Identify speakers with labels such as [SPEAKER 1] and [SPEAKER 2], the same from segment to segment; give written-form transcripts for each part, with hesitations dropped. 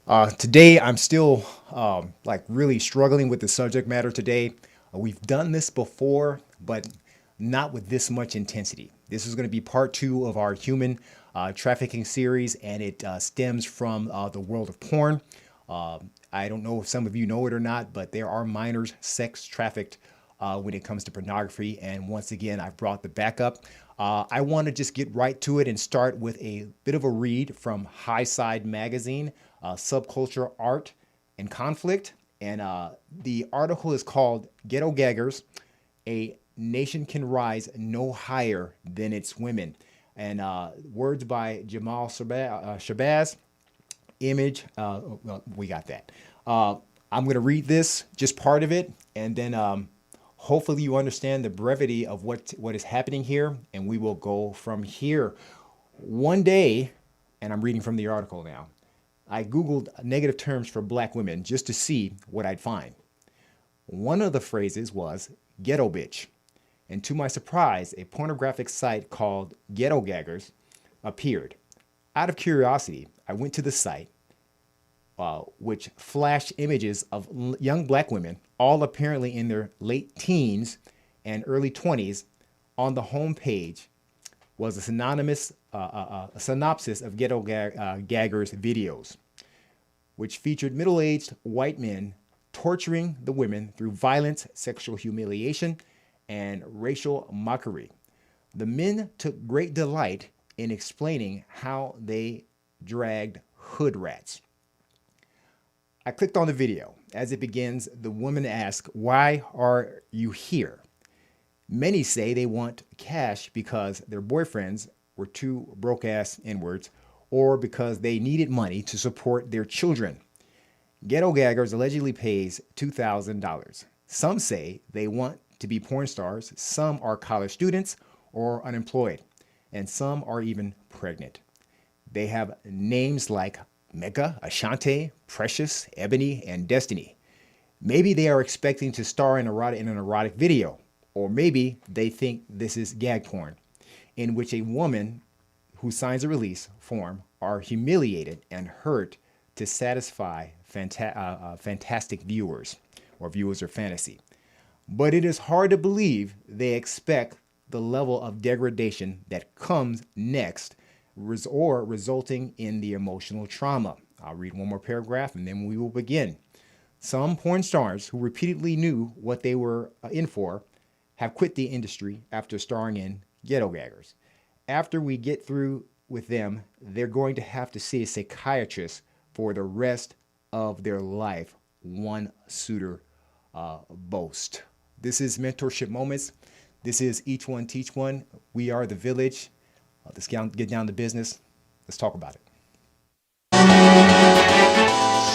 [SPEAKER 1] Today, I'm still like really struggling with the subject matter today. We've done this before, but not with this much intensity. This is going to be part two of our human trafficking series, and it stems from the world of porn. I don't know if some of you know it or not, but there are minors sex trafficked when it comes to pornography. And once again, I've brought the backup. I want to just get right to it and start with a bit of a read from High Side Magazine, Subculture, Art, and Conflict. And the article is called Ghetto Gaggers, A Nation Can Rise No Higher Than Its Women. And words by Jamal Shabazz, image. Well, we got that. I'm going to read this, just part of it, and then hopefully you understand the brevity of what is happening here, and we will go from here. One day, and I'm reading from the article now, I Googled negative terms for black women just to see what I'd find. One of the phrases was ghetto bitch. And to my surprise, a pornographic site called Ghetto Gaggers appeared. Out of curiosity, I went to the site, which flashed images of young black women, all apparently in their late teens and early 20s. On the homepage was a synopsis of Gaggers videos, which featured middle-aged white men torturing the women through violence, sexual humiliation, and racial mockery. The men took great delight in explaining how they dragged hood rats. I clicked on the video. As it begins, the woman asks, "Why are you here?" Many say they want cash because their boyfriends were two broke ass N-words, or because they needed money to support their children. Ghetto Gaggers allegedly pays $2,000. Some say they want to be porn stars, some are college students or unemployed, and some are even pregnant. They have names like Mecca, Ashante, Precious, Ebony, and Destiny. Maybe they are expecting to star in an erotic video, or maybe they think this is gag porn, in which a woman who signs a release form are humiliated and hurt to satisfy fantastic viewers, or viewers of fantasy. But it is hard to believe they expect the level of degradation that comes next, or resulting in the emotional trauma. I'll read one more paragraph and then we will begin. Some porn stars who repeatedly knew what they were in for have quit the industry after starring in Ghetto Gaggers. After we get through with them, they're going to have to see a psychiatrist for the rest of their life, one suitor boast. This is Mentorship Moments. This is Each One Teach One. We are the village. Let's get down to business. Let's talk about it.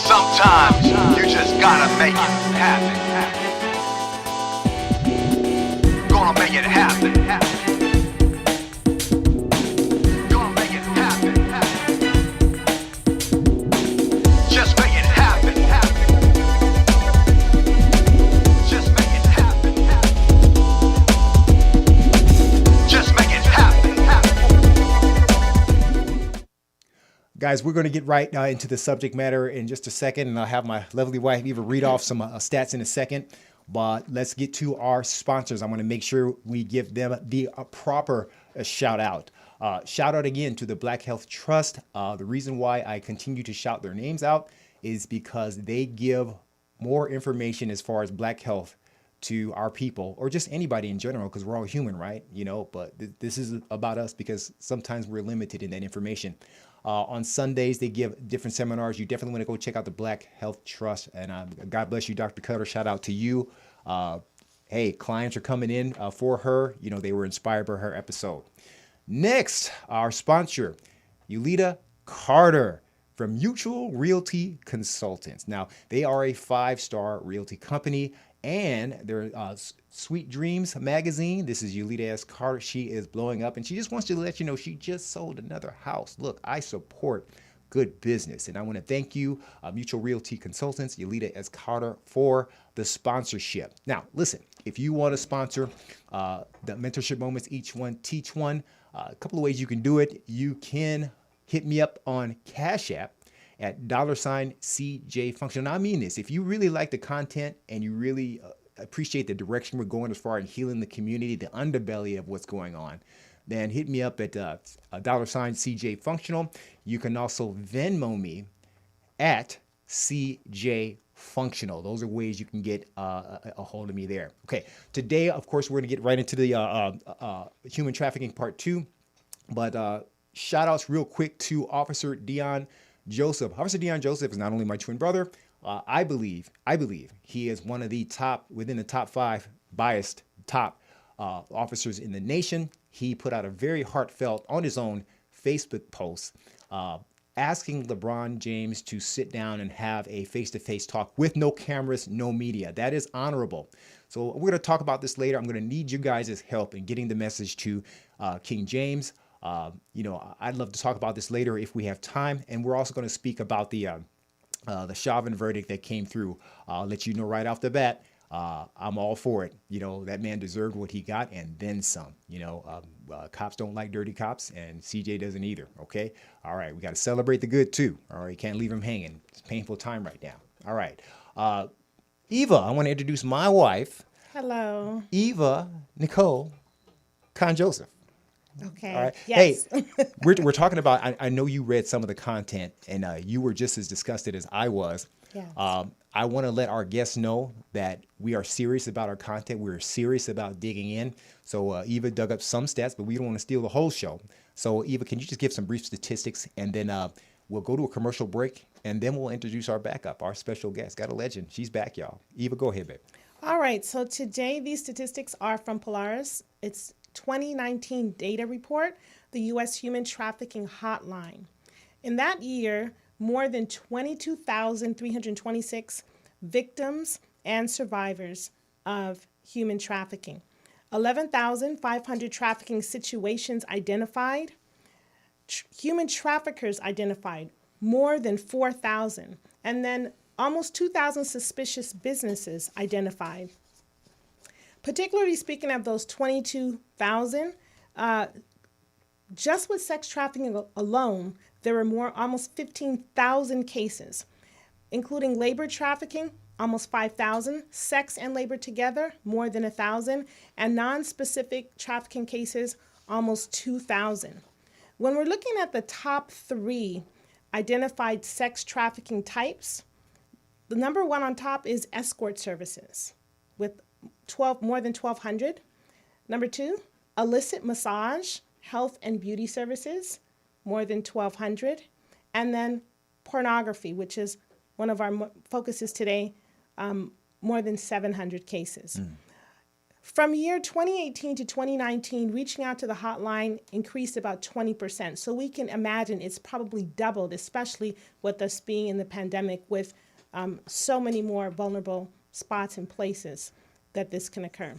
[SPEAKER 2] Sometimes you just gotta make it happen. Gonna make it happen. Gonna make it happen. Just make it happen. Just make it happen. Just make it happen.
[SPEAKER 1] Guys, we're going to get right into the subject matter in just a second, and I'll have my lovely wife Eva read off some stats in a second. But let's get to our sponsors. I want to make sure we give them the proper shout out. Shout out again to the Black Health Trust. The reason why I continue to shout their names out is because they give more information as far as Black health to our people, or just anybody in general, because we're all human, right? You know, but this is about us because sometimes we're limited in that information. On Sundays, they give different seminars. You definitely want to go check out the Black Health Trust. And God bless you, Dr. Cutter. Shout out to you. Hey, clients are coming in for her. You know, they were inspired by her episode. Next, our sponsor, Yulita Carter from Mutual Realty Consultants. Now, they are a 5-star realty company, and they're Sweet Dreams magazine. This is Yulita S. Carter. She is blowing up, and she just wants to let you know she just sold another house. Look, I support good business, and I want to thank you, Mutual Realty Consultants, Yulita S. Carter, for the sponsorship. Now, listen, if you want to sponsor the Mentorship Moments, Each One Teach One, a couple of ways you can do it. You can hit me up on Cash App, at $CJ Functional. Now, I mean this. If you really like the content and you really appreciate the direction we're going as far as healing the community, the underbelly of what's going on, then hit me up at $CJ Functional. You can also Venmo me at CJ Functional. Those are ways you can get a hold of me there. Okay, today, of course, we're going to get right into the human trafficking part 2. But shout outs real quick to Officer Dion Joseph. Officer Dion Joseph is not only my twin brother, I believe he is one of the within the top 5 biased top officers in the nation. He put out a very heartfelt on his own Facebook post asking LeBron James to sit down and have a face-to-face talk with no cameras, no media. That is honorable. So we're going to talk about this later. I'm going to need you guys' help in getting the message to King James. I'd love to talk about this later if we have time. And we're also going to speak about the Chauvin verdict that came through. I'll let you know right off the bat. I'm all for it. That man deserved what he got and then some. Cops don't like dirty cops, and CJ doesn't either. Okay. All right. We got to celebrate the good too. All right. Can't leave him hanging. It's a painful time right now. All right. Eva, I want to introduce my wife.
[SPEAKER 3] Hello.
[SPEAKER 1] Eva Nicole Con Joseph.
[SPEAKER 3] Okay.
[SPEAKER 1] All right.
[SPEAKER 3] Yes.
[SPEAKER 1] Hey, we're talking about, I know you read some of the content and you were just as disgusted as I was.
[SPEAKER 3] Yes.
[SPEAKER 1] I want to let our guests know that we are serious about our content. We're serious about digging in. So Eva dug up some stats, but we don't want to steal the whole show. So Eva, can you just give some brief statistics, and then we'll go to a commercial break, and then we'll introduce our backup, our special guest. Got a legend. She's back, y'all. Eva, go ahead, babe.
[SPEAKER 3] All right. So today, these statistics are from Polaris. It's 2019 data report, the U.S. Human Trafficking Hotline. In that year, more than 22,326 victims and survivors of human trafficking. 11,500 trafficking situations identified. Human traffickers identified, more than 4,000. And then almost 2,000 suspicious businesses identified. Particularly speaking of those 22,000, just with sex trafficking alone, there were almost 15,000 cases, including labor trafficking, almost 5,000, sex and labor together, more than 1,000, and non-specific trafficking cases, almost 2,000. When we're looking at the top 3 identified sex trafficking types, the number 1 on top is escort services with more than 1,200. Number 2, illicit massage, health and beauty services, more than 1,200. And then pornography, which is one of our focuses today, more than 700 cases. From year 2018 to 2019, reaching out to the hotline increased about 20%. So we can imagine it's probably doubled, especially with us being in the pandemic with so many more vulnerable spots and places that this can occur.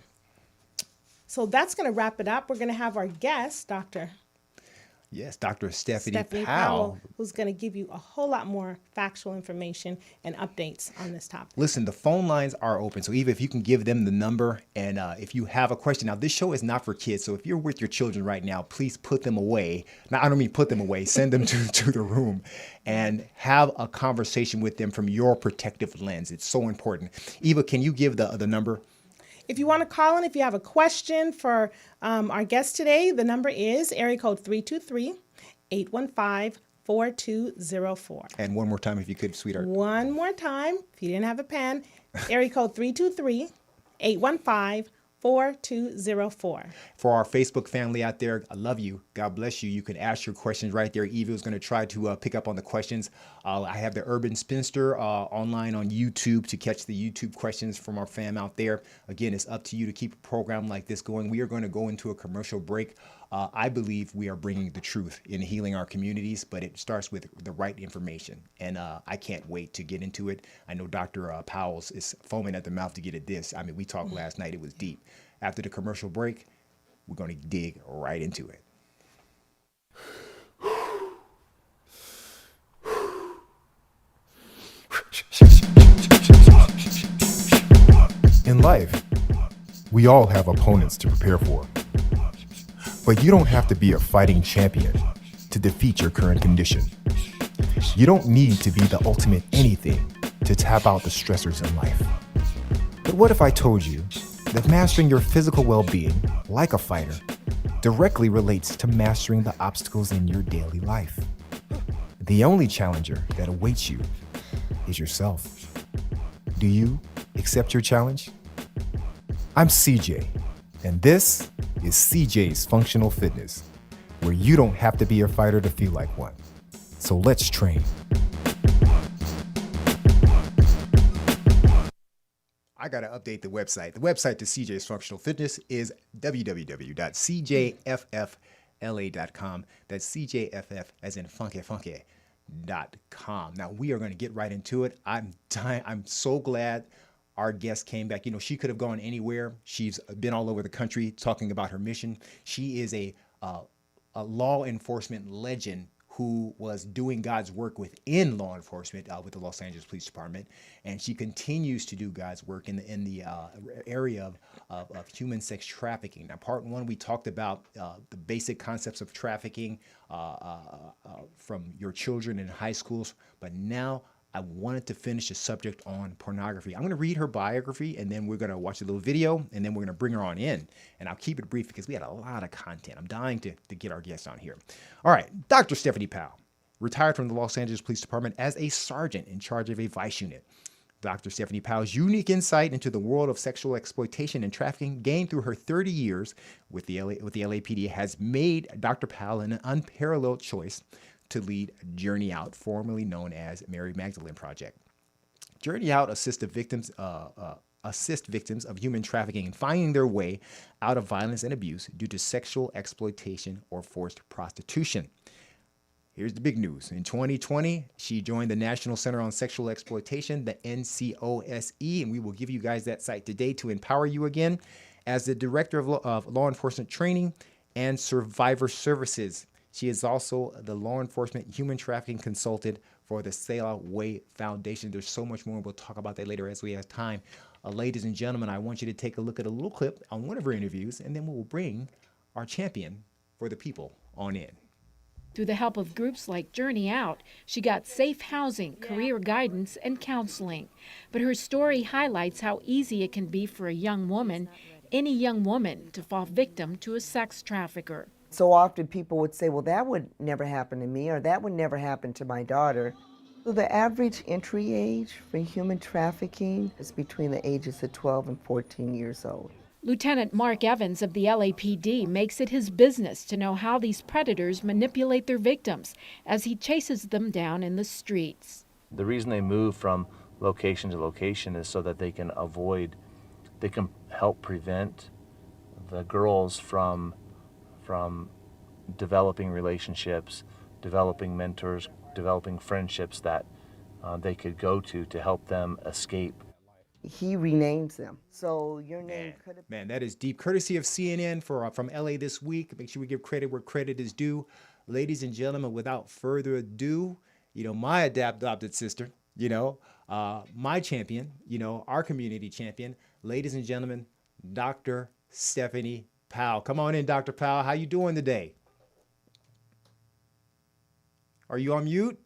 [SPEAKER 3] So that's going to wrap it up. We're going to have our guest, Dr.
[SPEAKER 1] Yes, Dr. Stephany
[SPEAKER 3] Powell,
[SPEAKER 1] Powell,
[SPEAKER 3] who's going to give you a whole lot more factual information and updates on this topic.
[SPEAKER 1] Listen, the phone lines are open. So Eva, if you can give them the number, and if you have a question. Now, this show is not for kids. So if you're with your children right now, please put them away. Now, I don't mean put them away. Send them to the room and have a conversation with them from your protective lens. It's so important. Eva, can you give the number?
[SPEAKER 3] If you want to call in, if you have a question for our guest today, the number is area code 323-815-4204.
[SPEAKER 1] And one more time, if you could, sweetheart.
[SPEAKER 3] One more time, if you didn't have a pen, area code 323-815-4204. For
[SPEAKER 1] our Facebook family out there, I love you. God bless you. You can ask your questions right there. Eva is going to try to pick up on the questions. I have the Urban Spinster online on YouTube to catch the YouTube questions from our fam out there. Again, it's up to you to keep a program like this going. We are going to go into a commercial break. I believe we are bringing the truth in healing our communities, but it starts with the right information. And I can't wait to get into it. I know Dr. Powell is foaming at the mouth to get at this. I mean, we talked last night. It was deep. After the commercial break, we're going to dig right into it.
[SPEAKER 4] In life, we all have opponents to prepare for. But you don't have to be a fighting champion to defeat your current condition. You don't need to be the ultimate anything to tap out the stressors in life. But what if I told you that mastering your physical well-being, like a fighter, directly relates to mastering the obstacles in your daily life? The only challenger that awaits you is yourself. Do you accept your challenge? I'm CJ, and this is CJ's Functional Fitness, where you don't have to be a fighter to feel like one. So let's train.
[SPEAKER 1] I got to update the website. The website to CJ's Functional Fitness is www.cjffla.com. That's CJFF as in funky.com. Now we are going to get right into it. I'm so glad our guest came back. You know, she could have gone anywhere. She's been all over the country talking about her mission. She is a law enforcement legend who was doing God's work within law enforcement with the Los Angeles Police Department, and she continues to do God's work in the area of human sex trafficking. Now, part one, we talked about the basic concepts of trafficking from your children in high schools, but now I wanted to finish the subject on pornography. I'm going to read her biography, and then we're going to watch a little video, and then we're going to bring her on in. And I'll keep it brief because we had a lot of content. I'm dying to get our guests on here. All right, Dr. Stephany Powell, retired from the Los Angeles Police Department as a sergeant in charge of a vice unit. Dr. Stephany Powell's unique insight into the world of sexual exploitation and trafficking gained through her 30 years with the LAPD has made Dr. Powell an unparalleled choice to lead Journey Out, formerly known as Mary Magdalene Project. Journey Out assist victims of human trafficking in finding their way out of violence and abuse due to sexual exploitation or forced prostitution. Here's the big news. In 2020, she joined the National Center on Sexual Exploitation, the NCOSE, and we will give you guys that site today to empower you again as the Director of Law Enforcement Training and Survivor Services. She is also the law enforcement human trafficking consultant for the Sail Way Foundation. There's so much more. We'll talk about that later as we have time. Ladies and gentlemen, I want you to take a look at a little clip on one of her interviews, and then we'll bring our champion for the people on in.
[SPEAKER 5] Through the help of groups like Journey Out, she got safe housing, career guidance, and counseling. But her story highlights how easy it can be for a young woman, any young woman, to fall victim to a sex trafficker.
[SPEAKER 6] So often people would say, well, that would never happen to me, or that would never happen to my daughter. So the average entry age for human trafficking is between the ages of 12 and 14 years old.
[SPEAKER 5] Lieutenant Mark Evans of the LAPD makes it his business to know how these predators manipulate their victims as he chases them down in the streets.
[SPEAKER 7] The reason they move from location to location is so that they can help prevent the girls from developing relationships, developing mentors, developing friendships that they could go to help them escape.
[SPEAKER 6] He renames them. So your name could have...
[SPEAKER 1] Man, that is deep. Courtesy of CNN from LA This Week. Make sure we give credit where credit is due. Ladies and gentlemen, without further ado, my adopted sister, my champion, our community champion, ladies and gentlemen, Dr. Stephany Powell. Come on in, Dr. Powell. How you doing today? Are you on mute?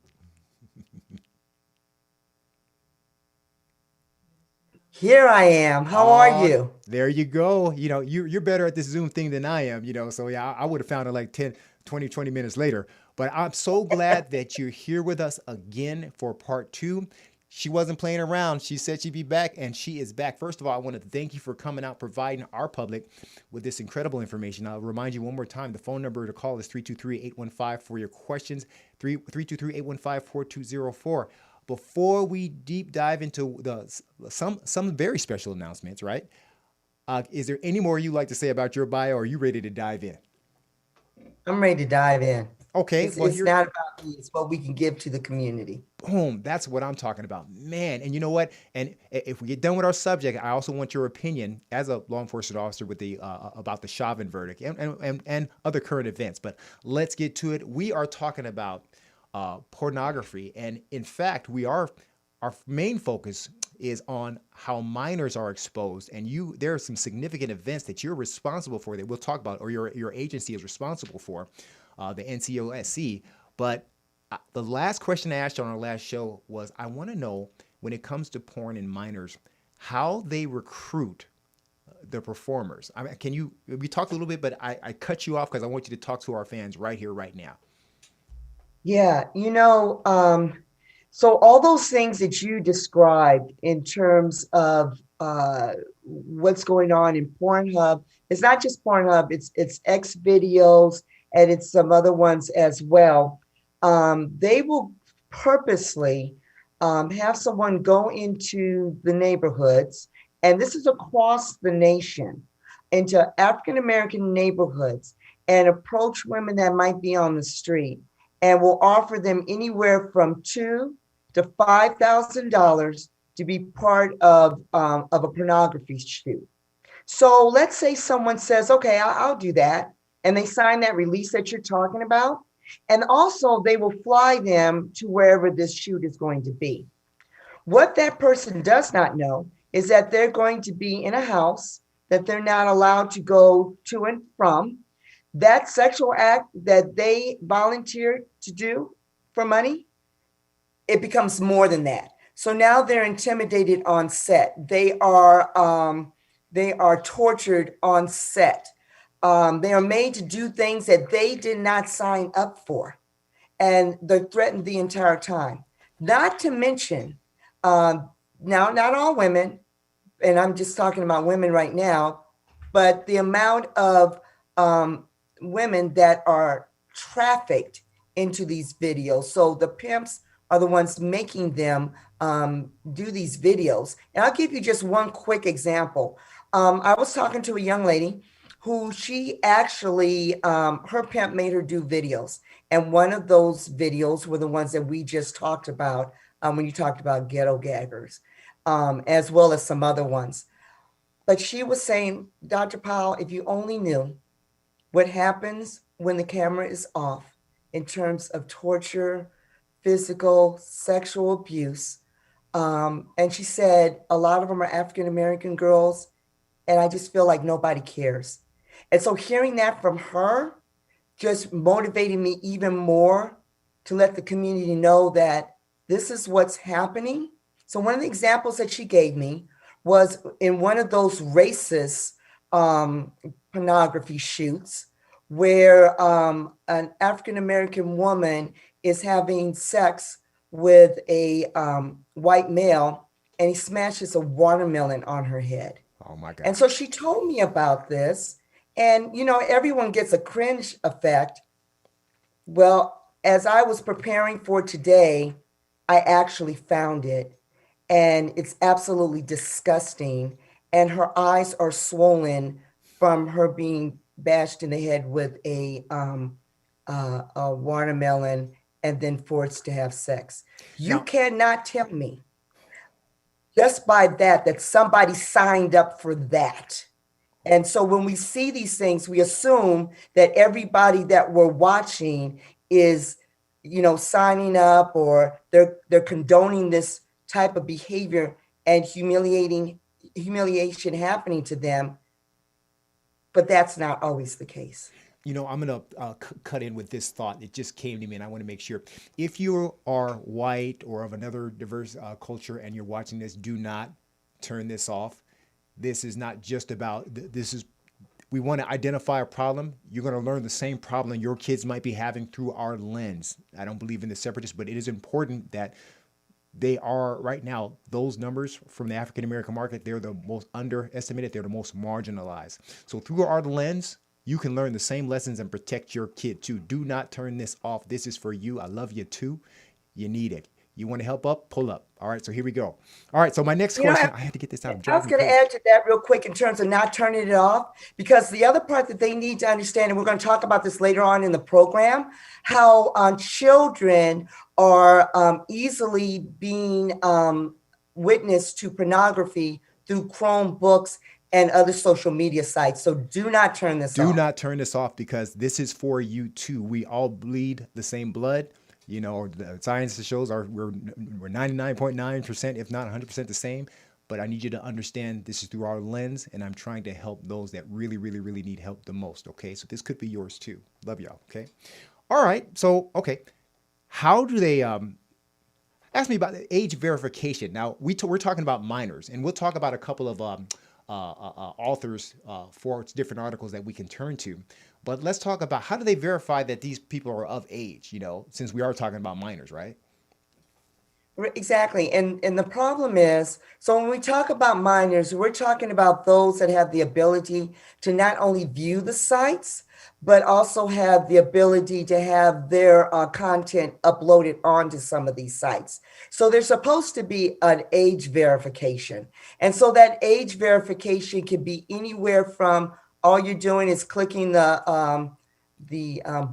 [SPEAKER 6] Here I am. How are you?
[SPEAKER 1] There you go. You're better at this Zoom thing than I am, so yeah, I would have found it like 20 minutes later. But I'm so glad that you're here with us again for part two. She wasn't playing around. She said she'd be back, and she is back. First of all, I want to thank you for coming out, providing our public with this incredible information. I'll remind you one more time, the phone number to call is 323-815 for your questions, 323-815-4204. Before we deep dive into some very special announcements, right? Is there any more you'd like to say about your bio, or are you ready to dive in?
[SPEAKER 6] I'm ready to dive in.
[SPEAKER 1] Okay.
[SPEAKER 6] It's not about me. It's what we can give to the community.
[SPEAKER 1] Boom. That's what I'm talking about, man. And you know what? And if we get done with our subject, I also want your opinion as a law enforcement officer with about the Chauvin Verdict and other current events. But let's get to it. We are talking about pornography. And in fact, our main focus is on how minors are exposed. And there are some significant events that you're responsible for that we'll talk about, or your agency is responsible for, the NCOSE. But The last question I asked you on our last show was, I want to know, when it comes to porn and minors, how they recruit the performers. I mean, we talked a little bit, but I cut you off because I want you to talk to our fans right here, right now.
[SPEAKER 6] Yeah, so all those things that you described in terms of what's going on in Pornhub, it's not just Pornhub, it's X videos and it's some other ones as well. They will purposely have someone go into the neighborhoods, and this is across the nation, into African American neighborhoods, and approach women that might be on the street, and will offer them anywhere from $2,000 to $5,000 to be part of a pornography shoot. So let's say someone says, okay, I'll do that. And they sign that release that you're talking about. And also they will fly them to wherever this shoot is going to be. What that person does not know is that they're going to be in a house that they're not allowed to go to and from. That sexual act that they volunteered to do for money, it becomes more than that. So now they're intimidated on set. They are tortured on set. They are made to do things that they did not sign up for, and they're threatened the entire time. Not to mention, now not all women, and I'm just talking about women right now, but the amount of women that are trafficked into these videos. So the pimps are the ones making them do these videos. And I'll give you just one quick example. I was talking to a young lady who she actually, her pimp made her do videos. And one of those videos were the ones that we just talked about when you talked about ghetto gaggers, as well as some other ones. But she was saying, Dr. Powell, if you only knew what happens when the camera is off in terms of torture, physical, sexual abuse. And she said, a lot of them are African-American girls, and I just feel like nobody cares. And so hearing that from her just motivated me even more to let the community know that this is what's happening. So one of the examples that she gave me was in one of those racist pornography shoots where an African-American woman is having sex with a white male, and he smashes a watermelon on her head.
[SPEAKER 1] Oh my God.
[SPEAKER 6] And so she told me about this, and everyone gets a cringe effect. Well, as I was preparing for today, I actually found it, and it's absolutely disgusting. And her eyes are swollen from her being bashed in the head with a watermelon and then forced to have sex. You cannot tell me just by that somebody signed up for that. And so when we see these things, we assume that everybody that we're watching is, signing up, or they're condoning this type of behavior and humiliation happening to them. But that's not always the case.
[SPEAKER 1] I'm going to cut in with this thought. It just came to me, and I want to make sure. If you are white or of another diverse culture and you're watching this, do not turn this off. This is not just about, we want to identify a problem. You're going to learn the same problem your kids might be having through our lens. I don't believe in the separatists, but it is important that they are, right now, those numbers from the African-American market, they're the most underestimated, they're the most marginalized. So through our lens, you can learn the same lessons and protect your kid too. Do not turn this off. This is for you. I love you too. You need it. You want to help up? Pull up. All right, so here we go. All right, so my next question, I had to get this out.
[SPEAKER 6] I was going to add to that real quick in terms of not turning it off, because the other part that they need to understand, and we're going to talk about this later on in the program, how children are easily being witness to pornography through Chromebooks and other social media sites. So do not turn this off.
[SPEAKER 1] Do not turn this off, because this is for you too. We all bleed the same blood. The science shows we're 99.9%, if not 100% the same. But I need you to understand this is through our lens, and I'm trying to help those that really, really, really need help the most. Okay, so this could be yours too. Love y'all. Okay. All right. So, okay. how do they ask me about the age verification? Now we're talking about minors, and we'll talk about a couple of authors for different articles that we can turn to. But let's talk about how do they verify that these people are of age? Since we are talking about minors, right?
[SPEAKER 6] Exactly. And the problem is, so when we talk about minors, we're talking about those that have the ability to not only view the sites, but also have the ability to have their content uploaded onto some of these sites. So there's supposed to be an age verification. And so that age verification can be anywhere from all you're doing is clicking the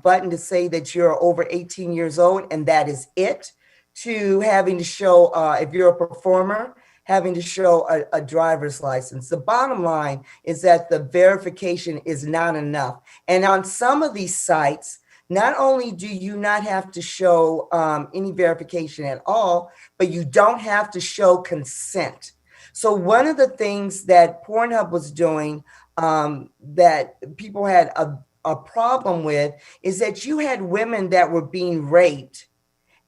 [SPEAKER 6] button to say that you're over 18 years old, and that is it, to having to show, if you're a performer, having to show a driver's license. The bottom line is that the verification is not enough. And on some of these sites, not only do you not have to show any verification at all, but you don't have to show consent. So one of the things that Pornhub was doing that people had a problem with is that you had women that were being raped,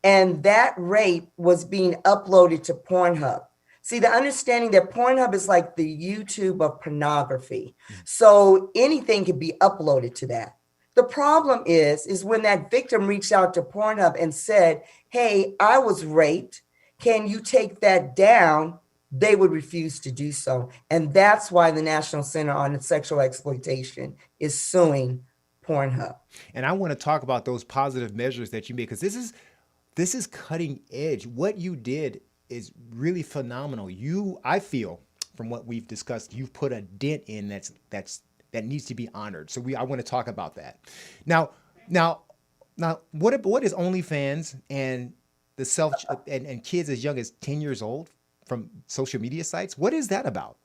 [SPEAKER 6] and that rape was being uploaded to Pornhub. See, the understanding that Pornhub is like the YouTube of pornography. So anything can be uploaded to that. The problem is when that victim reached out to Pornhub and said, hey, I was raped, can you take that down? They would refuse to do so. And that's why the National Center on Sexual Exploitation is suing Pornhub.
[SPEAKER 1] And I want to talk about those positive measures that you made, because this is cutting edge. What you did is really phenomenal. I feel from what we've discussed, you've put a dent in that needs to be honored. So I want to talk about that. Now, what is OnlyFans and the and kids as young as 10 years old from social media sites? What is that about?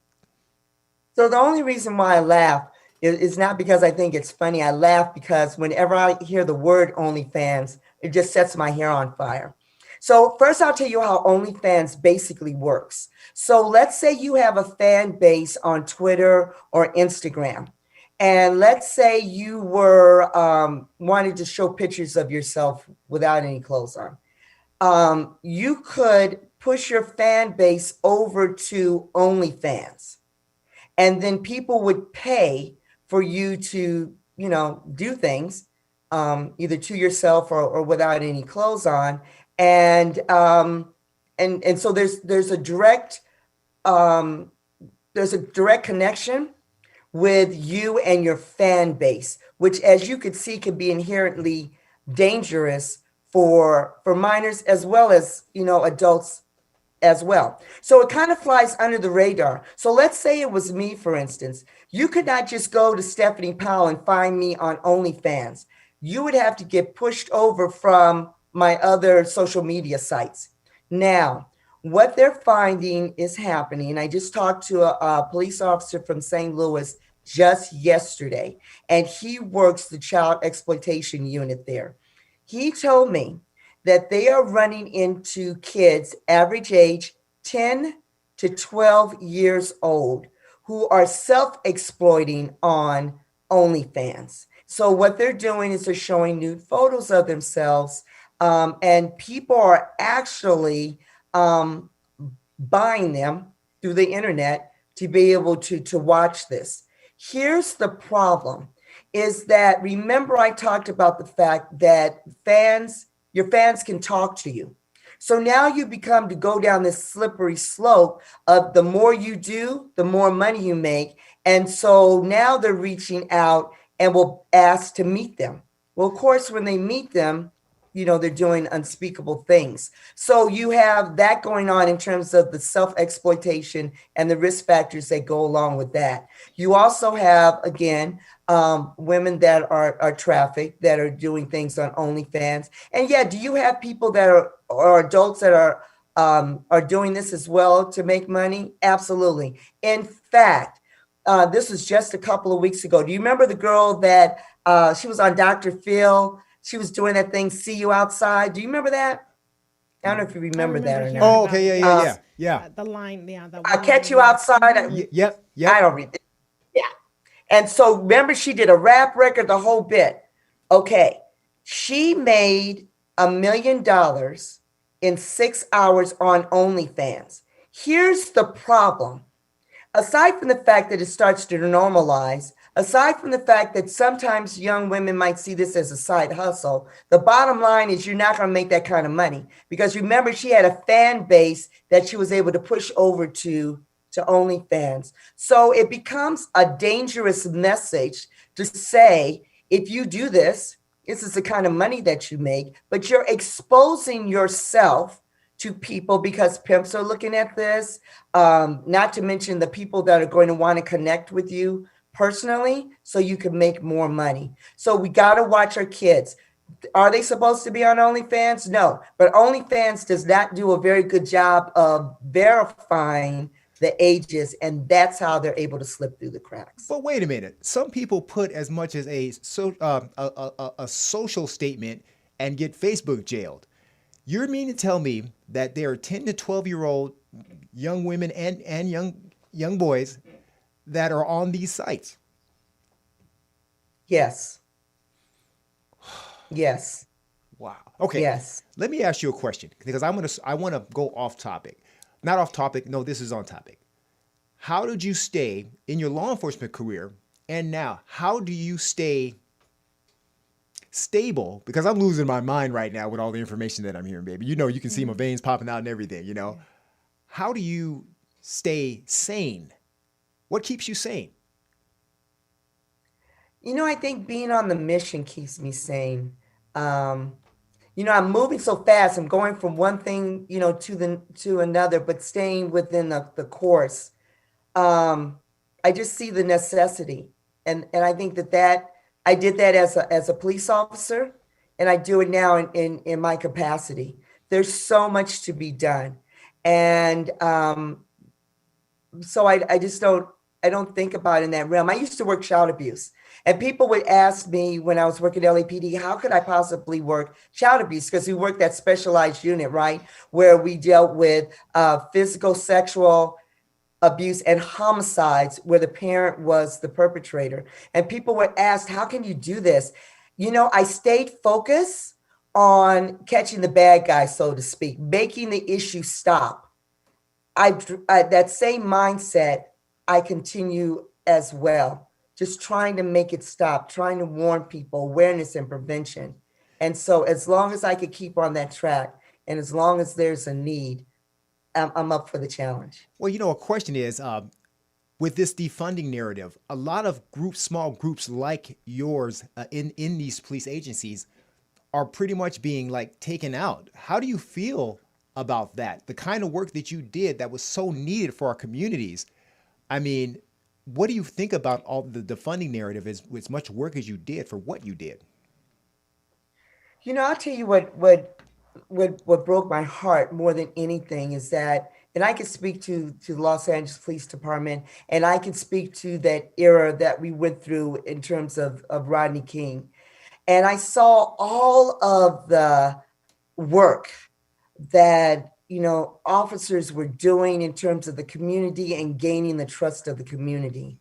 [SPEAKER 6] So the only reason why I laugh is not because I think it's funny. I laugh because whenever I hear the word OnlyFans, it just sets my hair on fire. So first, I'll tell you how OnlyFans basically works. So let's say you have a fan base on Twitter or Instagram. And let's say you were wanted to show pictures of yourself without any clothes on. You could push your fan base over to OnlyFans. And then people would pay for you to, do things either to yourself or without any clothes on. And so there's a direct connection with you and your fan base, which, as you could see, can be inherently dangerous for minors as well as adults as well. So it kind of flies under the radar. So let's say it was me, for instance. You could not just go to Stephany Powell and find me on OnlyFans. You would have to get pushed over from my other social media sites. Now, what they're finding is happening. I just talked to a police officer from St. Louis just yesterday, and he works the child exploitation unit there. He told me that they are running into kids average age 10 to 12 years old who are self-exploiting on OnlyFans. So what they're doing is they're showing nude photos of themselves, and people are actually buying them through the internet to be able to watch this. Here's the problem, is that, remember I talked about the fact that your fans can talk to you. So now you become to go down this slippery slope of the more you do, the more money you make. And so now they're reaching out and will ask to meet them. Well, of course, when they meet them, they're doing unspeakable things. So you have that going on in terms of the self-exploitation and the risk factors that go along with that. You also have, again, women that are trafficked, that are doing things on OnlyFans. And yeah, do you have people that are adults that are doing this as well to make money? Absolutely. In fact, this was just a couple of weeks ago. Do you remember the girl that she was on Dr. Phil? She was doing that thing, See You Outside. Do you remember that? I don't know if you remember that or not.
[SPEAKER 1] Oh, okay, yeah.
[SPEAKER 3] The line,
[SPEAKER 6] I'll catch you outside.
[SPEAKER 1] Yep.
[SPEAKER 6] I don't read it. Yeah. And so remember, she did a rap record, the whole bit. Okay. She made $1 million in 6 hours on OnlyFans. Here's the problem. Aside from the fact that it starts to normalize, aside from the fact that sometimes young women might see this as a side hustle, the bottom line is you're not going to make that kind of money. Because remember, she had a fan base that she was able to push over to OnlyFans. So it becomes a dangerous message to say, if you do this, this is the kind of money that you make, but you're exposing yourself to people because pimps are looking at this, not to mention the people that are going to want to connect with you personally so you can make more money. So we got to watch our kids. Are they supposed to be on OnlyFans? No, but OnlyFans does not do a very good job of verifying the ages, and that's how they're able to slip through the cracks.
[SPEAKER 1] But wait a minute. Some people put as much as a social statement and get Facebook jailed. You're meaning to tell me that there are 10 to 12-year-old young women and young boys that are on these sites?
[SPEAKER 6] Yes. Yes.
[SPEAKER 1] Wow. Okay.
[SPEAKER 6] Yes.
[SPEAKER 1] Let me ask you a question because I want to go off topic. Not off topic. No, this is on topic. How did you stay in your law enforcement career? And now, how do you stay stable? Because I'm losing my mind right now with all the information that I'm hearing, baby. You know, you can see my veins popping out and everything, you know. How do you stay sane? What keeps you sane?
[SPEAKER 6] You know, I think being on the mission keeps me sane. You know, I'm moving so fast. I'm going from one thing, you know, to another, but staying within the course. I just see the necessity, and I think that I did that as a police officer, and I do it now in my capacity. There's so much to be done, and so I just don't think about it in that realm. I used to work child abuse. And people would ask me when I was working at LAPD, how could I possibly work child abuse? Because we worked that specialized unit, right? Where we dealt with physical, sexual abuse and homicides where the parent was the perpetrator. And people would ask, how can you do this? You know, I stayed focused on catching the bad guy, so to speak, making the issue stop. That same mindset, I continue as well. Just trying to make it stop, trying to warn people, awareness and prevention. And so as long as I could keep on that track and as long as there's a need, I'm up for the challenge.
[SPEAKER 1] Well, you know, a question is, with this defunding narrative, a lot of groups, small groups like yours in these police agencies are pretty much being like taken out. How do you feel about that? The kind of work that you did that was so needed for our communities. I mean, what do you think about all the defunding narrative as much work as you did for what you did?
[SPEAKER 6] You know, I'll tell you what broke my heart more than anything is that, and I can speak to the Los Angeles Police Department, and I can speak to that era that we went through in terms of Rodney King. And I saw all of the work that, you know, officers were doing in terms of the community and gaining the trust of the community.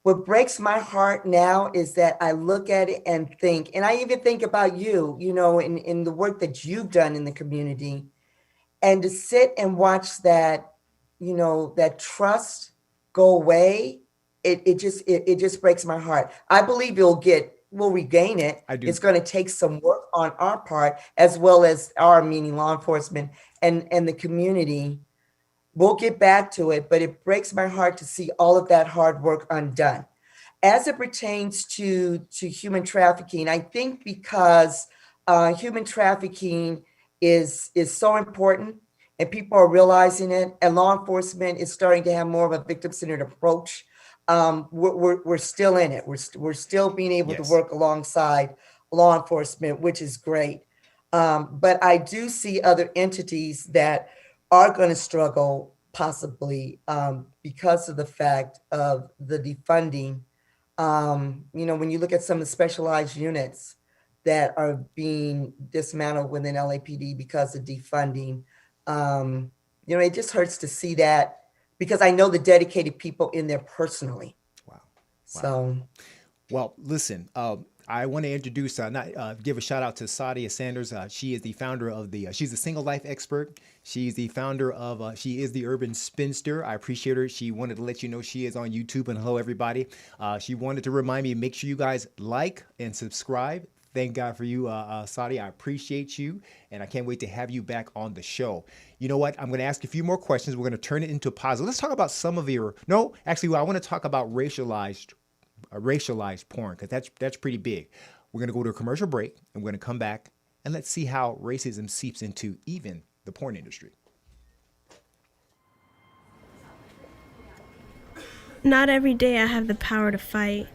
[SPEAKER 6] What breaks my heart now is that I look at it and think, and I even think about you, you know, in the work that you've done in the community, and to sit and watch that, you know, that trust go away, it just breaks my heart. I believe we'll regain it.
[SPEAKER 1] I do.
[SPEAKER 6] It's going to take some work on our part, as well as our, meaning law enforcement and the community. We'll get back to it, but it breaks my heart to see all of that hard work undone. As it pertains to human trafficking, I think because human trafficking is so important and people are realizing it, and law enforcement is starting to have more of a victim-centered approach. We're still in it. We're still being able to work alongside law enforcement, which is great. But I do see other entities that are going to struggle possibly because of the fact of the defunding. You know, when you look at some of the specialized units that are being dismantled within LAPD because of defunding, you know, it just hurts to see that because I know the dedicated people in there personally.
[SPEAKER 1] Wow.
[SPEAKER 6] So,
[SPEAKER 1] well, listen, I want to introduce, give a shout out to Sadia Sanders. She is the founder of she's a single life expert. She's the founder of, she is the Urban Spinster. I appreciate her. She wanted to let you know she is on YouTube, and hello, everybody. She wanted to remind me, make sure you guys like and subscribe. Thank God for you, Sadia. I appreciate you, and I can't wait to have you back on the show. You know what? I'm going to ask a few more questions. We're going to turn it into positive. Let's talk about some of your, no, actually, I want to talk about racialized porn, because that's pretty big. We're going to go to a commercial break, and we're going to come back, and let's see how racism seeps into even the porn industry.
[SPEAKER 8] Not every day I have the power to fight,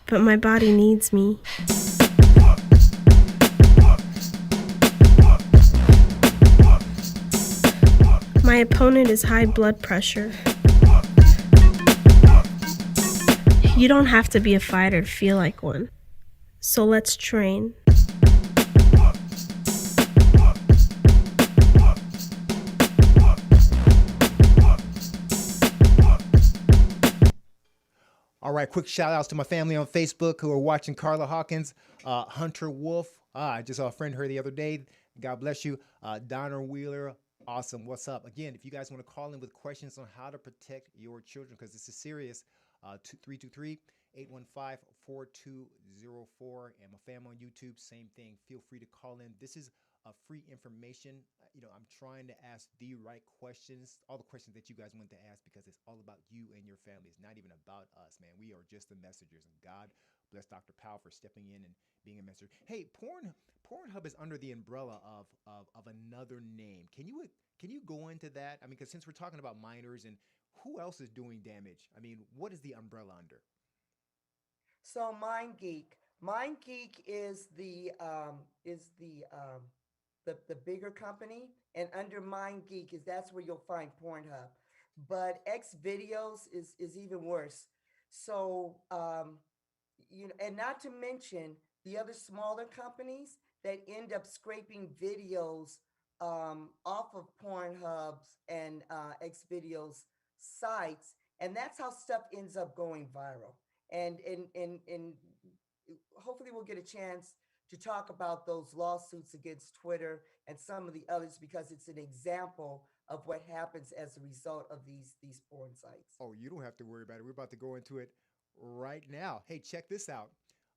[SPEAKER 8] but my body needs me. My opponent is high blood pressure. You don't have to be a fighter to feel like one. So let's train.
[SPEAKER 1] All right, quick shout outs to my family on Facebook who are watching. Carla Hawkins, Hunter Wolf. I just saw a friend her the other day. God bless you. Donner Wheeler. Awesome. What's up? Again, if you guys want to call in with questions on how to protect your children, because this is serious, 323-815-4204. And my family on YouTube, same thing. Feel free to call in. This is free information. I'm trying to ask the right questions, all the questions that you guys want to ask, because it's all about you and your family. It's not even about us, man. We are just the messengers. And God bless Dr. Powell for stepping in and being a messenger. Hey, Pornhub is under the umbrella of another name. Can you go into that? I mean, because since we're talking about minors, and who else is doing damage? I mean, what is the umbrella under?
[SPEAKER 6] So MindGeek is the bigger company, and under MindGeek that's where you'll find Pornhub. But X Videos is even worse. So and not to mention the other smaller companies that end up scraping videos off of Pornhub's and X Videos sites, and that's how stuff ends up going viral. And hopefully we'll get a chance to talk about those lawsuits against Twitter and some of the others, because it's an example of what happens as a result of these porn sites.
[SPEAKER 1] Oh, you don't have to worry about it. We're about to go into it right now. Hey, check this out.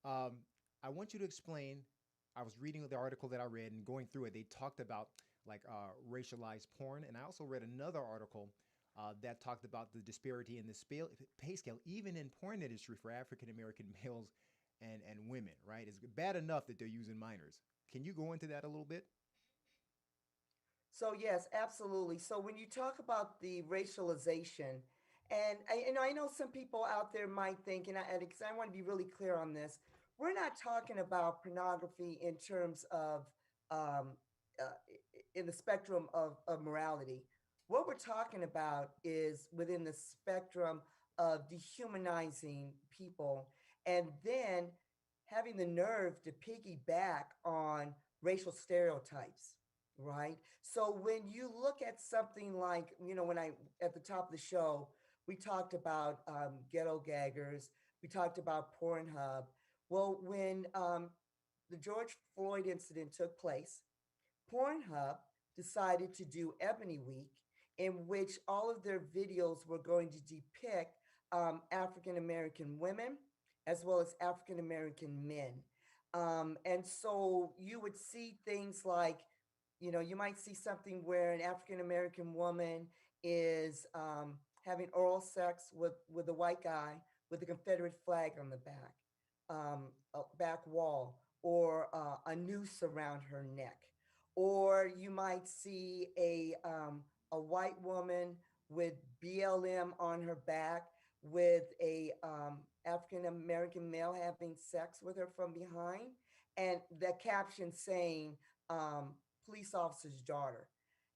[SPEAKER 1] I want you to explain. I was reading the article that I read, and going through it, they talked about racialized porn, and I also read another article that talked about the disparity in the pay scale, even in porn industry, for African American males and women. Right? It's bad enough that they're using minors. Can you go into that a little bit?
[SPEAKER 6] So yes, absolutely. So when you talk about the racialization, and I know some people out there might think, and I want to be really clear on this, we're not talking about pornography in terms of um, uh, in the spectrum of morality. What we're talking about is within the spectrum of dehumanizing people, and then having the nerve to piggyback on racial stereotypes, right? So when you look at something like, when I, at the top of the show, we talked about ghetto gaggers, we talked about Pornhub. Well, when the George Floyd incident took place, Pornhub decided to do Ebony Week, in which all of their videos were going to depict African American women as well as African American men. And so you would see things like, you might see something where an African American woman is having oral sex with a white guy with a Confederate flag on the back wall, or a noose around her neck. Or you might see a white woman with BLM on her back, with a African American male having sex with her from behind, and the caption saying, police officer's daughter.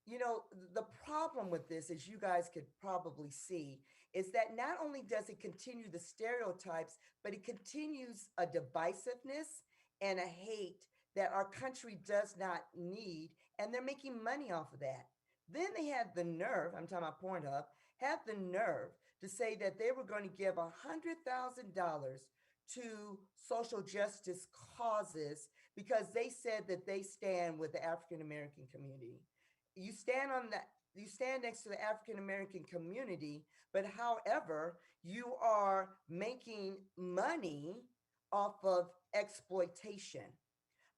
[SPEAKER 6] The problem with this, as you guys could probably see, is that not only does it continue the stereotypes, but it continues a divisiveness and a hate that our country does not need, and they're making money off of that. Then they had the nerve, I'm talking about Pornhub, had the nerve to say that they were going to give $100,000 to social justice causes because they said that they stand with the African American community. You stand next to the African American community, but however, you are making money off of exploitation.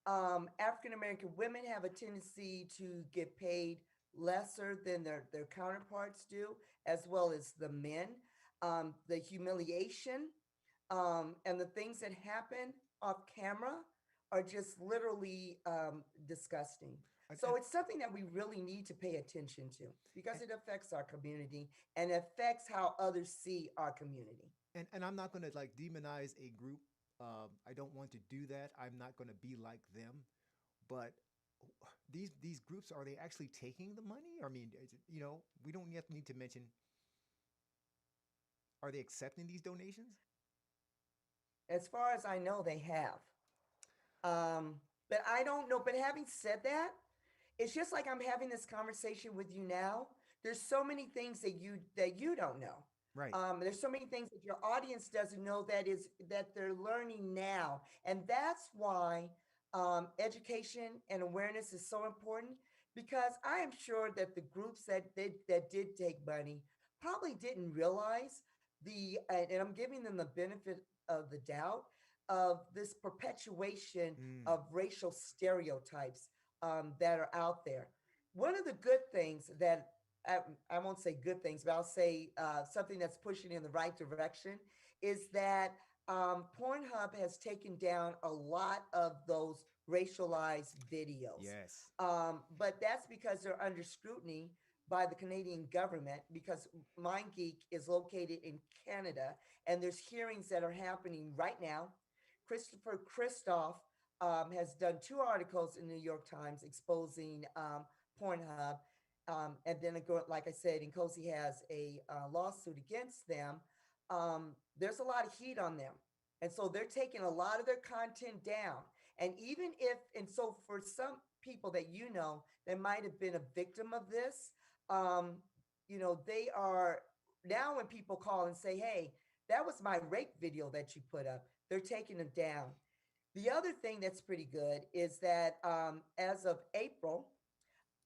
[SPEAKER 6] African American women have a tendency to get paid lesser than their counterparts do, as well as the men. The humiliation and the things that happen off camera are just literally disgusting. So it's something that we really need to pay attention to because it affects our community and affects how others see our community.
[SPEAKER 1] And I'm not going to like demonize a group. I don't want to do that. I'm not going to be like them. But these groups, are they actually taking the money? I mean, you know, we don't yet need to mention, are they accepting these donations?
[SPEAKER 6] As far as I know, they have. But I don't know. But having said that, it's just like I'm having this conversation with you now. There's so many things that you don't know.
[SPEAKER 1] Right.
[SPEAKER 6] There's so many things that your audience doesn't know that they're learning now. And that's why education and awareness is so important, because I am sure that the groups that did take money probably didn't realize and I'm giving them the benefit of the doubt of this perpetuation of racial stereotypes that are out there. One of the good things that I won't say good things, but I'll say something that's pushing in the right direction is that Pornhub has taken down a lot of those racialized videos.
[SPEAKER 1] Yes.
[SPEAKER 6] But that's because they're under scrutiny by the Canadian government, because MindGeek is located in Canada, and there's hearings that are happening right now. Christopher Christoph has done 2 articles in the New York Times exposing Pornhub. And then, like I said, NCOSE has a lawsuit against them. There's a lot of heat on them. And so they're taking a lot of their content down. And so for some people that you know that might have been a victim of this, they are now, when people call and say, hey, that was my rape video that you put up, they're taking them down. The other thing that's pretty good is that as of April,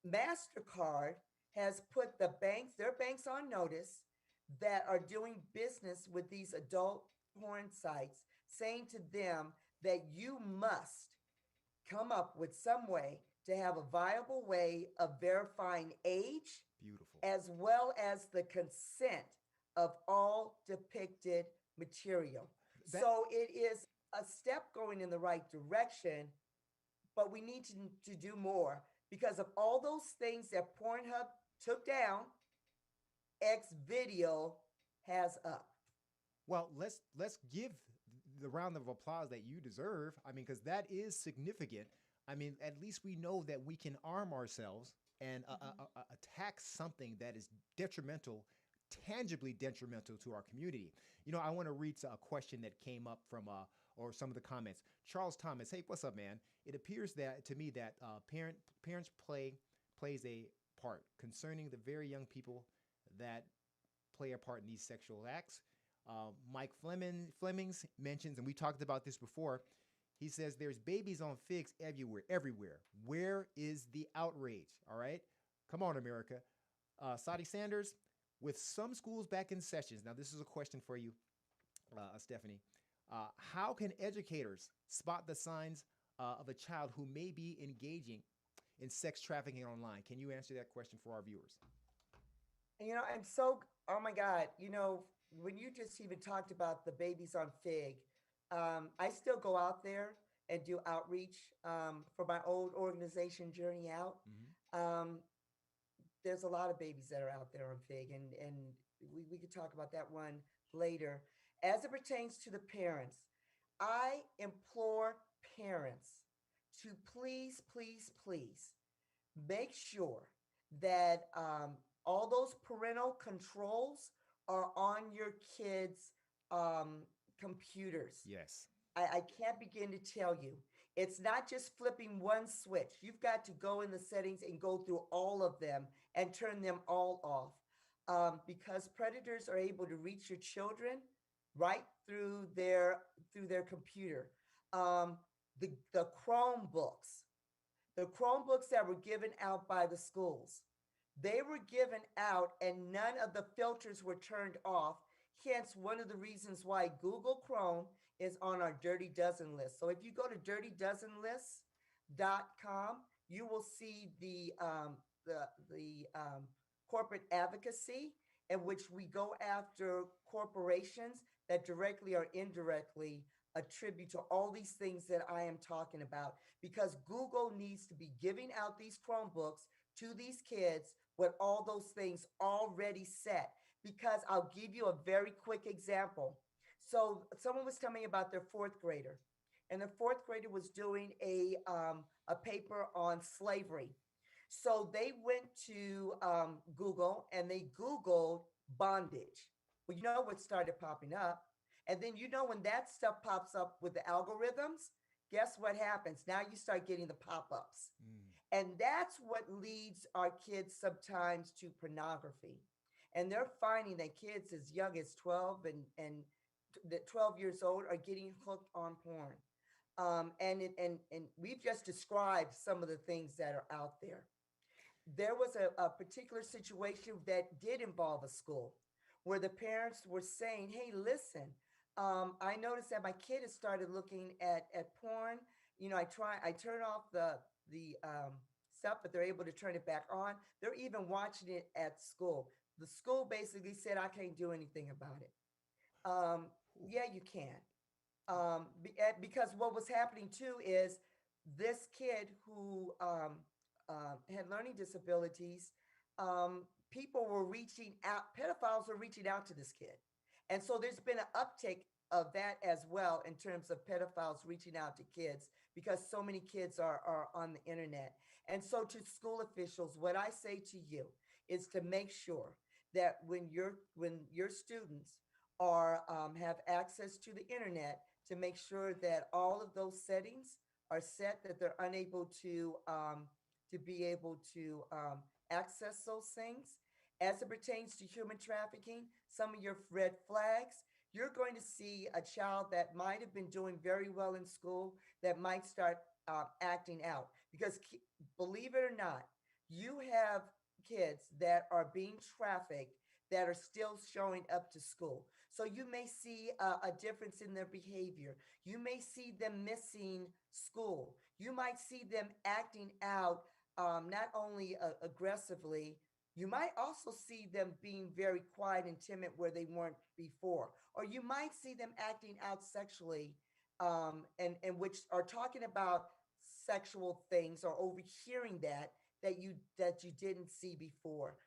[SPEAKER 6] MasterCard has put their banks on notice that are doing business with these adult porn sites, saying to them that you must come up with some way to have a viable way of verifying age,
[SPEAKER 1] beautiful,
[SPEAKER 6] as well as the consent of all depicted material. So it is a step going in the right direction, but we need to do more because of all those things that Pornhub took down, X video has up.
[SPEAKER 1] Well, let's give the round of applause that you deserve. I mean, because that is significant. I mean, at least we know that we can arm ourselves and attack something that is detrimental, tangibly detrimental to our community. You know, I want to read a question that came up from or some of the comments. Charles Thomas, hey, what's up, man? It appears that to me that parents plays a part concerning the very young people that play a part in these sexual acts. Mike Flemings mentions, and we talked about this before, he says there's babies on figs everywhere. Where is the outrage? All right. Come on, America. Sadi Sanders, with some schools back in sessions. Now, this is a question for you, Stephany. How can educators spot the signs of a child who may be engaging in sex trafficking online? Can you answer that question for our viewers?
[SPEAKER 6] Oh my God, when you just even talked about the babies on FIG, I still go out there and do outreach for my old organization, Journey Out. Mm-hmm. There's a lot of babies that are out there on FIG, and we could talk about that one later. As it pertains to the parents, I implore parents to please, please, please make sure that all those parental controls are on your kids' computers.
[SPEAKER 1] Yes.
[SPEAKER 6] I can't begin to tell you. It's not just flipping one switch. You've got to go in the settings and go through all of them and turn them all off, because predators are able to reach your children right through their computer. The Chromebooks, the Chromebooks that were given out by the schools, they were given out and none of the filters were turned off. Hence, one of the reasons why Google Chrome is on our Dirty Dozen list. So if you go to dirtydozenlist.com, you will see the corporate advocacy in which we go after corporations that directly or indirectly attribute to all these things that I am talking about, because Google needs to be giving out these Chromebooks to these kids with all those things already set. Because I'll give you a very quick example. So someone was telling me about their fourth grader, and the fourth grader was doing a paper on slavery. So they went to Google and they Googled bondage. Well, you know what started popping up? And then, you know, when that stuff pops up with the algorithms, guess what happens? Now you start getting the pop-ups. And that's what leads our kids sometimes to pornography. And they're finding that kids as young as 12 and 12 years old are getting hooked on porn. And we've just described some of the things that are out there. There was a particular situation that did involve a school where the parents were saying, hey, listen, I noticed that my kid has started looking at porn. You know, I turn off the stuff, but they're able to turn it back on. They're even watching it at school. The school basically said, I can't do anything about it. Yeah, you can. Because what was happening too is this kid who had learning disabilities, people were reaching out, pedophiles were reaching out to this kid. And so there's been an uptick of that as well in terms of pedophiles reaching out to kids because so many kids are on the internet. And so to school officials, what I say to you is to make sure that when your students are have access to the internet, to make sure that all of those settings are set, that they're unable to be able to access those things. As it pertains to human trafficking, some of your red flags, you're going to see a child that might have been doing very well in school that might start acting out. Because believe it or not, you have kids that are being trafficked that are still showing up to school. So you may see a difference in their behavior. You may see them missing school. You might see them acting out not only aggressively, you might also see them being very quiet and timid where they weren't before. Or you might see them acting out sexually and which are talking about sexual things or overhearing that you didn't see before.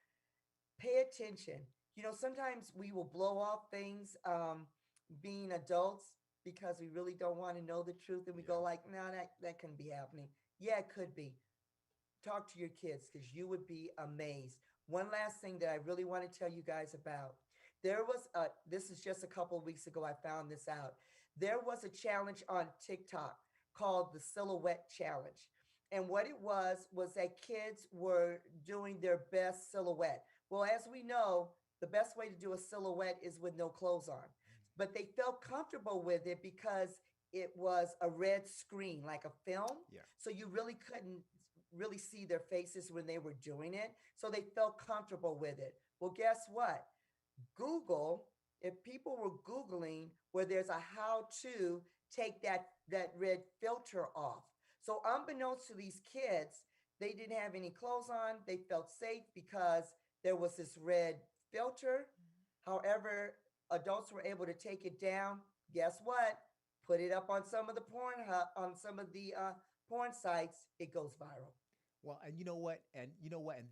[SPEAKER 6] Pay attention. You know, sometimes we will blow off things being adults because we really don't want to know the truth. And we go like, no, that couldn't be happening. Yeah, it could be. Talk to your kids because you would be amazed. One last thing that I really want to tell you guys about. There was this is just a couple of weeks ago, I found this out. There was a challenge on TikTok called the Silhouette Challenge. And what it was that kids were doing their best silhouette. Well, as we know, the best way to do a silhouette is with no clothes on. But they felt comfortable with it because it was a red screen, like a film. Yeah. So you really couldn't really see their faces when they were doing it. So they felt comfortable with it. Well, guess what? Google, if people were Googling where there's a how to take that red filter off. So unbeknownst to these kids, they didn't have any clothes on. They felt safe because there was this red filter. However, adults were able to take it down. Guess what? Put it up on some of the porn sites. It goes viral.
[SPEAKER 1] Well, and you know what? And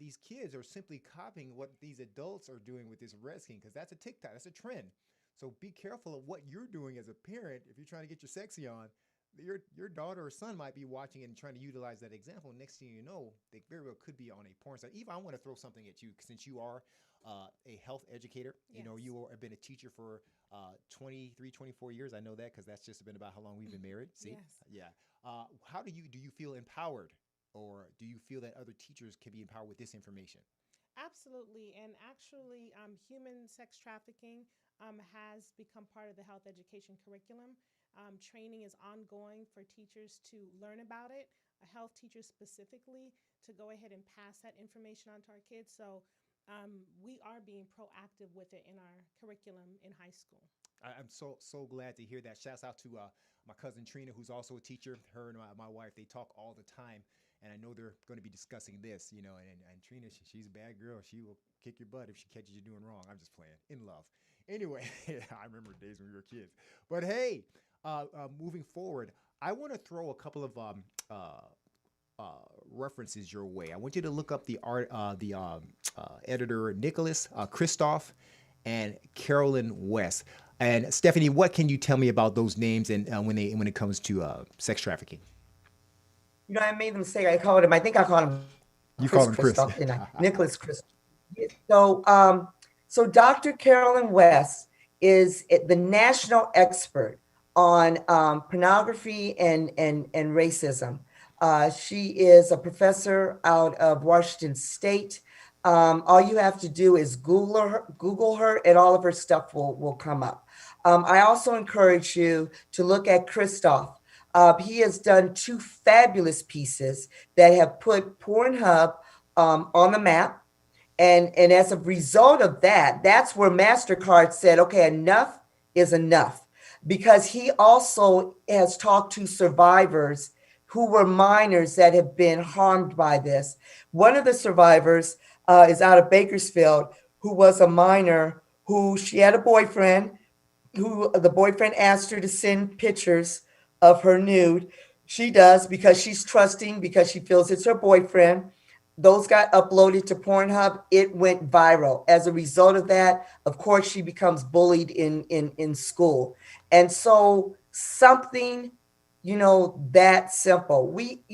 [SPEAKER 1] these kids are simply copying what these adults are doing with this red skin, because that's a TikTok, that's a trend. So be careful of what you're doing as a parent. If you're trying to get your sexy on, your daughter or son might be watching it and trying to utilize that example. Next thing you know, they very well could be on a porn site. Eva, I want to throw something at you since you are a health educator. Yes. You know, you have been a teacher for 23, 24 years. I know that because that's just been about how long we've been married. See? Yes. Yeah. How do you feel empowered, or do you feel that other teachers can be empowered with this information?
[SPEAKER 3] Absolutely. And actually, human sex trafficking has become part of the health education curriculum. Training is ongoing for teachers to learn about it, health teachers specifically, to go ahead and pass that information on to our kids. So we are being proactive with it in our curriculum in high school.
[SPEAKER 1] I'm so glad to hear that. Shouts out to my cousin Trina, who's also a teacher. Her and my wife, they talk all the time, and I know they're going to be discussing this. And Trina, she's a bad girl. She will kick your butt if she catches you doing wrong. I'm just playing. In love. Anyway, I remember days when we were kids. But hey, moving forward, I want to throw a couple of references your way. I want you to look up the editor Nicholas Kristof and Carolyn West. And Stephany, what can you tell me about those names and when it comes to sex trafficking?
[SPEAKER 6] I made the mistake. I called him. I think I called him.
[SPEAKER 1] You called him Chris.
[SPEAKER 6] Nicholas Kristof. So Dr. Carolyn West is the national expert on pornography and racism. She is a professor out of Washington State. All you have to do is Google her, and all of her stuff will come up. I also encourage you to look at Kristof. He has done 2 fabulous pieces that have put Pornhub on the map. And as a result of that, that's where MasterCard said, okay, enough is enough. Because he also has talked to survivors who were minors that have been harmed by this. One of the survivors is out of Bakersfield, who was a minor who she had a boyfriend, who the boyfriend asked her to send pictures of her nude. She does because she's trusting, because she feels it's her boyfriend. Those got uploaded to Pornhub. It went viral. As a result of that, of course, she becomes bullied in school. And so something, that simple. We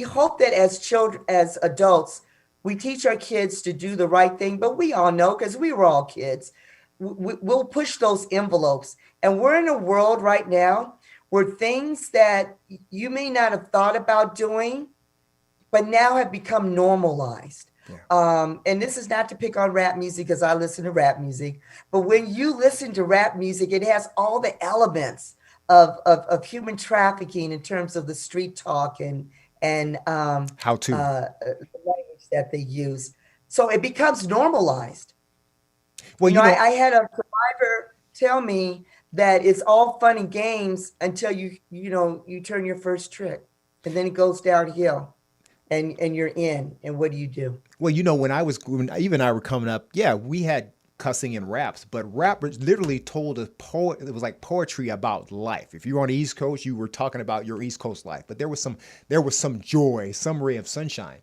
[SPEAKER 6] hope that as children, as adults, we teach our kids to do the right thing, but we all know, because we were all kids, we'll push those envelopes. And we're in a world right now where things that you may not have thought about doing, but now have become normalized. Yeah. And this is not to pick on rap music, because I listen to rap music, but when you listen to rap music, it has all the elements of human trafficking in terms of the street talk and how to the language that they use. So it becomes normalized. Well, I had a survivor tell me that it's all fun and games until you turn your first trick, and then it goes downhill. And you're in, and what do you do? Well,
[SPEAKER 1] when Eve and I were coming up, yeah, we had cussing and raps, but rappers literally told a poet. It was like poetry about life. If you were on the East Coast, you were talking about your East Coast life, but there was some joy, some ray of sunshine.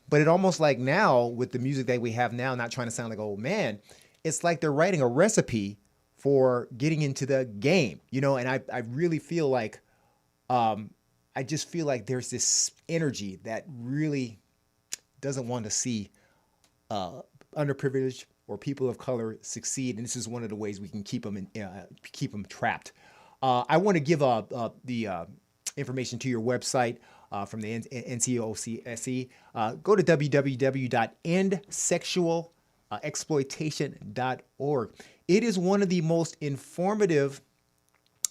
[SPEAKER 1] But it almost like now with the music that we have now, not trying to sound like an old man, it's like they're writing a recipe for getting into the game, and I really feel like, I just feel like there's this energy that really doesn't want to see underprivileged or people of color succeed, and this is one of the ways we can keep them trapped. I want to give the information to your website from the NCOSE. Go to www.endsexualexploitation.org. It is one of the most informative.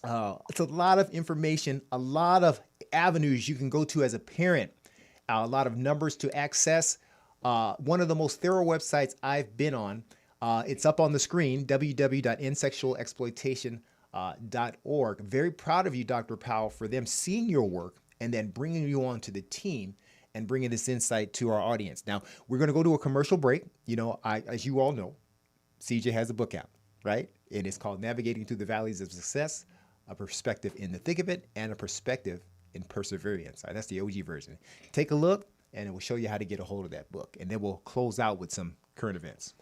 [SPEAKER 1] It's a lot of information, a lot of avenues you can go to as a parent, a lot of numbers to access. One of the most thorough websites I've been on. It's up on the screen, www.endsexualexploitation.org. Very proud of you, Dr. Powell, for them seeing your work and then bringing you onto the team and bringing this insight to our audience. Now, we're going to go to a commercial break. As you all know, CJ has a book out, right? And it's called Navigating Through the Valleys of Success, a perspective in the thick of it and a perspective in perseverance. All right, that's the OG version. Take a look, and it will show you how to get a hold of that book. And then we'll close out with some current events.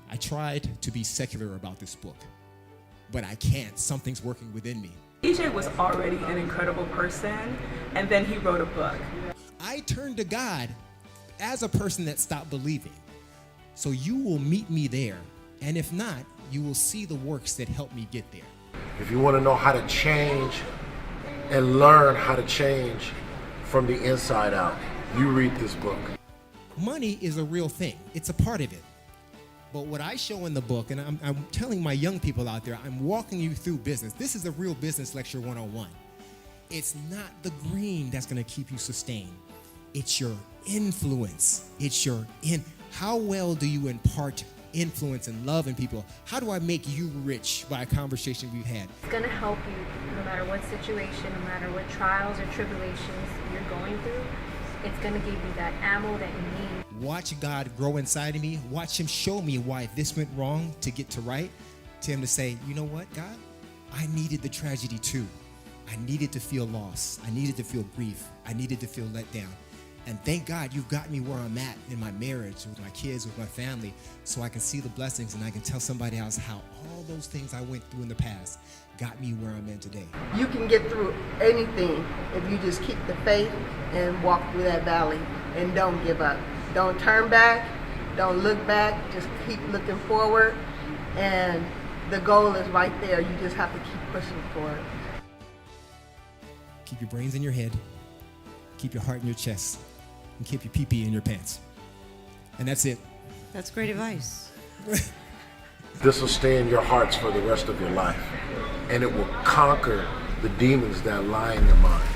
[SPEAKER 9] I tried to be secular about this book, but I can't. Something's working within me.
[SPEAKER 10] DJ was already an incredible person, and then he wrote a book.
[SPEAKER 9] I turned to God as a person that stopped believing. So you will meet me there, and if not, you will see the works that help me get there.
[SPEAKER 11] If you want to know how to change and learn how to change from the inside out. You read this book.
[SPEAKER 9] Money is a real thing. It's a part of it. But what I show in the book, and I'm telling my young people out there, I'm walking you through business. This is a real business lecture 101. It's not the green that's going to keep you sustained. It's your influence. How well do you impart influence and love in people? How do I make you rich by a conversation we've had?
[SPEAKER 12] It's going to help you no matter what situation, no matter what trials or tribulations you're going through. It's going to give you that ammo that you need.
[SPEAKER 9] Watch God grow inside of me. Watch him show me why this went wrong to get to right. To him to say, you know what, God? I needed the tragedy too. I needed to feel loss. I needed to feel grief. I needed to feel let down. And thank God you've got me where I'm at in my marriage, with my kids, with my family, so I can see the blessings and I can tell somebody else how all those things I went through in the past got me where I'm at today.
[SPEAKER 6] You can get through anything if you just keep the faith and walk through that valley and don't give up. Don't turn back, don't look back, just keep looking forward, and the goal is right there. You just have to keep pushing for it.
[SPEAKER 9] Keep your brains in your head, keep your heart in your chest, and keep your pee-pee in your pants. And that's it.
[SPEAKER 13] That's great advice.
[SPEAKER 11] This will stay in your hearts for the rest of your life, and it will conquer the demons that lie in your mind.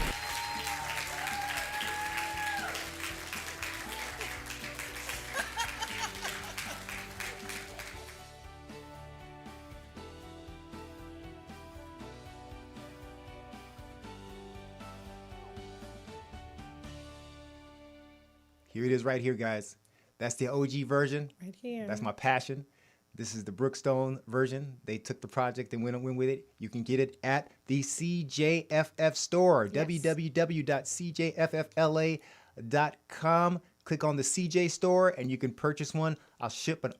[SPEAKER 1] Here it is right here, guys. That's the OG version.
[SPEAKER 3] Right here.
[SPEAKER 1] That's my passion. This is the Brookstone version. They took the project and went with it. You can get it at the CJFF store, yes. www.cjffla.com. Click on the CJ store and you can purchase one. I'll ship an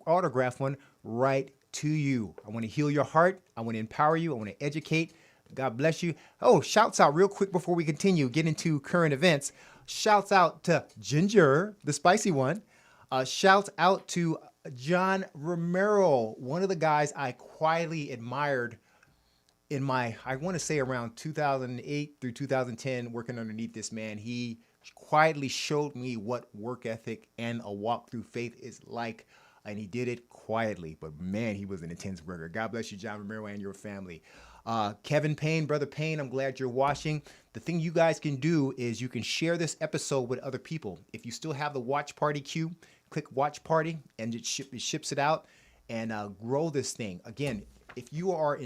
[SPEAKER 1] autograph one right to you. I want to heal your heart. I want to empower you. I want to educate. God bless you. Oh, shouts out real quick before we continue, get into current events. Shouts out to Ginger, the spicy one. Shouts out to John Romero, one of the guys I quietly admired in my, I want to say around 2008 through 2010, working underneath this man. He quietly showed me what work ethic and a walk through faith is like, and he did it quietly. But man, he was an intense worker. God bless you, John Romero, and your family. Kevin Payne, Brother Payne, I'm glad you're watching. The thing you guys can do is you can share this episode with other people. If you still have the watch party queue, click watch party and it ships it out, and grow this thing. Again, if you are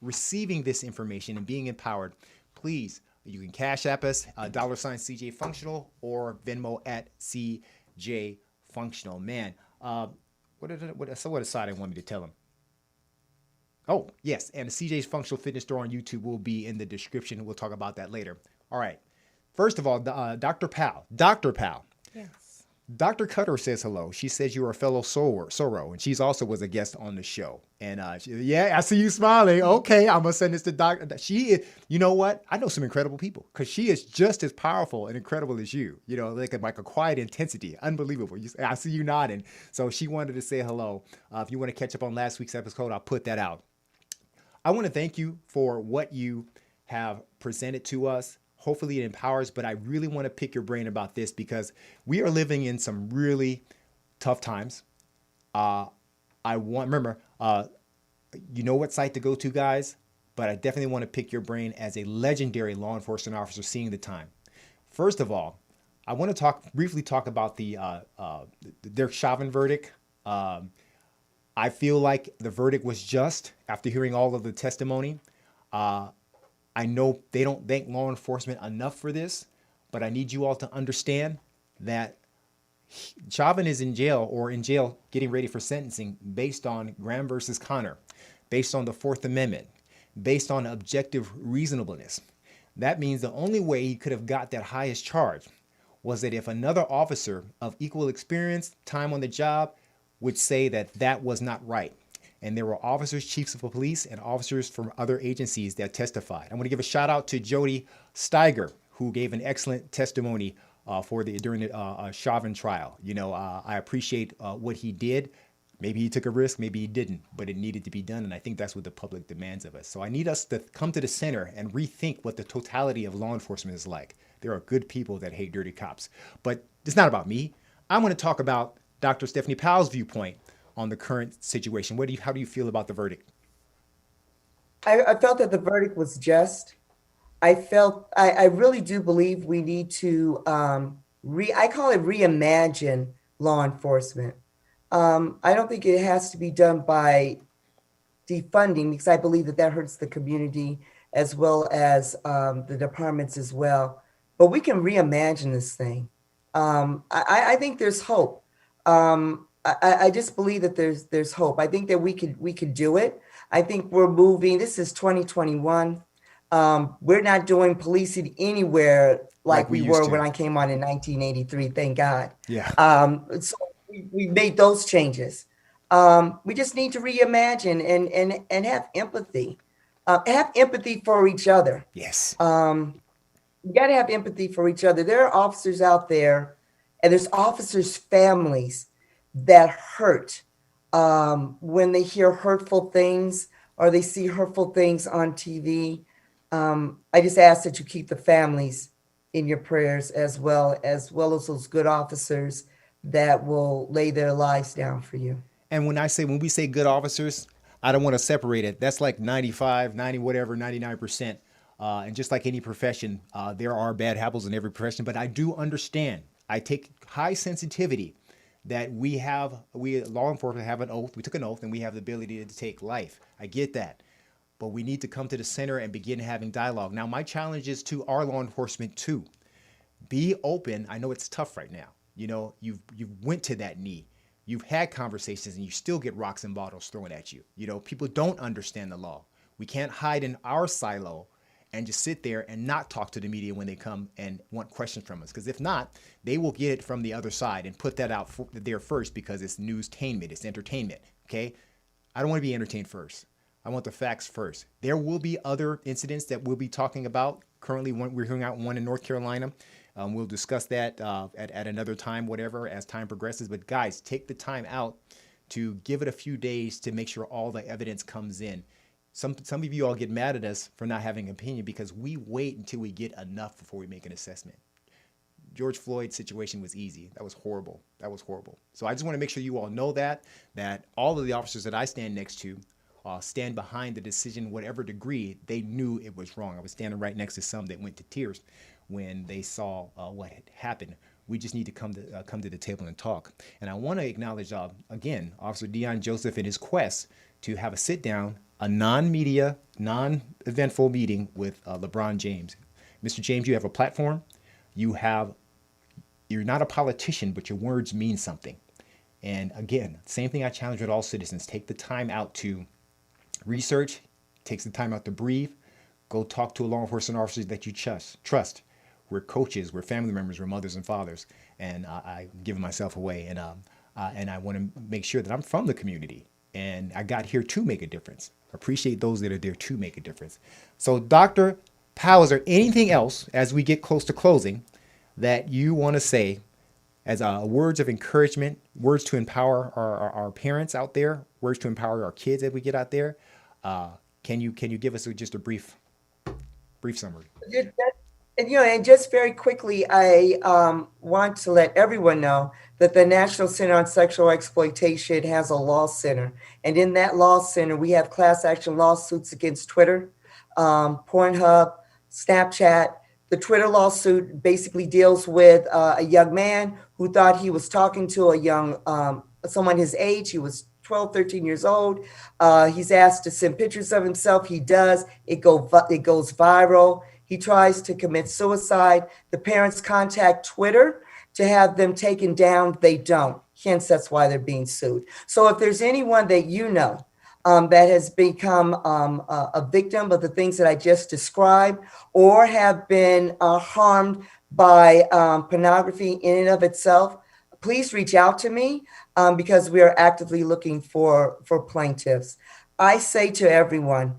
[SPEAKER 1] receiving this information and being empowered, please, you can Cash App us, $CJ Functional, or Venmo at CJ Functional. Man, what aside I want me to tell him? Oh, yes, and the CJ's Functional Fitness Store on YouTube will be in the description. We'll talk about that later. All right. First of all, Dr. Powell.
[SPEAKER 3] Yes.
[SPEAKER 1] Dr. Cutter says hello. She says you are a fellow Soro, and she's also was a guest on the show. And yeah, I see you smiling. Okay, I'm gonna send this to Dr. She is, you know what? I know some incredible people because she is just as powerful and incredible as you. You know, like a quiet intensity, unbelievable. I see you nodding. So she wanted to say hello. If you want to catch up on last week's episode, I'll put that out. I want to thank you for what you have presented to us. Hopefully it empowers, but I really want to pick your brain about this because we are living in some really tough times. Remember, you know what site to go to, guys, but I definitely want to pick your brain as a legendary law enforcement officer seeing the time. First of all, I want to briefly talk about their Chauvin verdict. I feel like the verdict was just after hearing all of the testimony. I know they don't thank law enforcement enough for this, but I need you all to understand that Chauvin is in jail getting ready for sentencing based on Graham versus Connor, based on the Fourth Amendment, based on objective reasonableness. That means the only way he could have got that highest charge was that if another officer of equal experience, time on the job, would say that that was not right. And there were officers, chiefs of police, and officers from other agencies that testified. I want to give a shout out to Jody Steiger, who gave an excellent testimony during the Chauvin trial. You know, I appreciate what he did. Maybe he took a risk, maybe he didn't, but it needed to be done. And I think that's what the public demands of us. So I need us to come to the center and rethink what the totality of law enforcement is like. There are good people that hate dirty cops, but it's not about me. I want to talk about Dr. Stephany Powell's viewpoint on the current situation. How do you feel about the verdict?
[SPEAKER 6] I felt that the verdict was just. I really do believe we need to, I call it reimagine law enforcement. I don't think it has to be done by defunding, because I believe that hurts the community as well as the departments as well. But we can reimagine this thing. I think there's hope. I just believe that there's hope. I think that we could do it. I think we're moving. This is 2021. We're not doing policing anywhere like we were when I came on in 1983. Thank God.
[SPEAKER 1] Yeah.
[SPEAKER 6] So we made those changes. We just need to reimagine and have empathy. Have empathy for each other.
[SPEAKER 1] Yes.
[SPEAKER 6] You got to have empathy for each other. There are officers out there, and there's officers' families that hurt when they hear hurtful things or they see hurtful things on TV. I just ask that you keep the families in your prayers as well as those good officers that will lay their lives down for you.
[SPEAKER 1] And when we say good officers, I don't want to separate it. That's like 95, 90, whatever, 99%. And just like any profession, there are bad apples in every profession, but I do understand. I take high sensitivity that we law enforcement have an oath. We took an oath and we have the ability to take life. I get that. But we need to come to the center and begin having dialogue. Now, my challenge is to our law enforcement too. Be open. I know it's tough right now. You know, you went to that knee. You've had conversations and you still get rocks and bottles thrown at you. You know, people don't understand the law. We can't hide in our silo and just sit there and not talk to the media when they come and want questions from us. Because if not, they will get it from the other side and put that out there first because it's newstainment, it's entertainment, okay? I don't want to be entertained first. I want the facts first. There will be other incidents that we'll be talking about. Currently, we're hearing out one in North Carolina. We'll discuss that at another time, whatever, as time progresses. But guys, take the time out to give it a few days to make sure all the evidence comes in. Some of you all get mad at us for not having an opinion because we wait until we get enough before we make an assessment. George Floyd's situation was easy. That was horrible. So I just want to make sure you all know that all of the officers that I stand next to stand behind the decision, whatever degree they knew it was wrong. I was standing right next to some that went to tears when they saw what had happened. We just need to come to the table and talk. And I want to acknowledge, again, Officer Deon Joseph in his quest to have a sit-down, a non-media, non-eventful meeting with LeBron James. Mr. James, you have a platform. You're not a politician, but your words mean something. And again, same thing I challenge with all citizens. Take the time out to research, take the time out to breathe, go talk to a law enforcement officer that you trust. We're coaches, we're family members, we're mothers and fathers, and I'm giving myself away. And I want to make sure that I'm from the community, and I got here to make a difference. Appreciate those that are there to make a difference. So, Dr. Powell, is there anything else as we get close to closing that you want to say as words of encouragement, words to empower our parents out there, words to empower our kids as we get out there? Can you give us just a brief summary?
[SPEAKER 6] And just very quickly, I want to let everyone know that the National Center on Sexual Exploitation has a law center. And in that law center, we have class action lawsuits against Twitter, Pornhub, Snapchat. The Twitter lawsuit basically deals with a young man who thought he was talking to a young, someone his age. He was 12, 13 years old. He's asked to send pictures of himself. He does. It goes viral. He tries to commit suicide. The parents contact Twitter to have them taken down. They don't. Hence, that's why they're being sued. So if there's anyone that you know that has become a victim of the things that I just described or have been harmed by pornography in and of itself, please reach out to me because we are actively looking for plaintiffs. I say to everyone,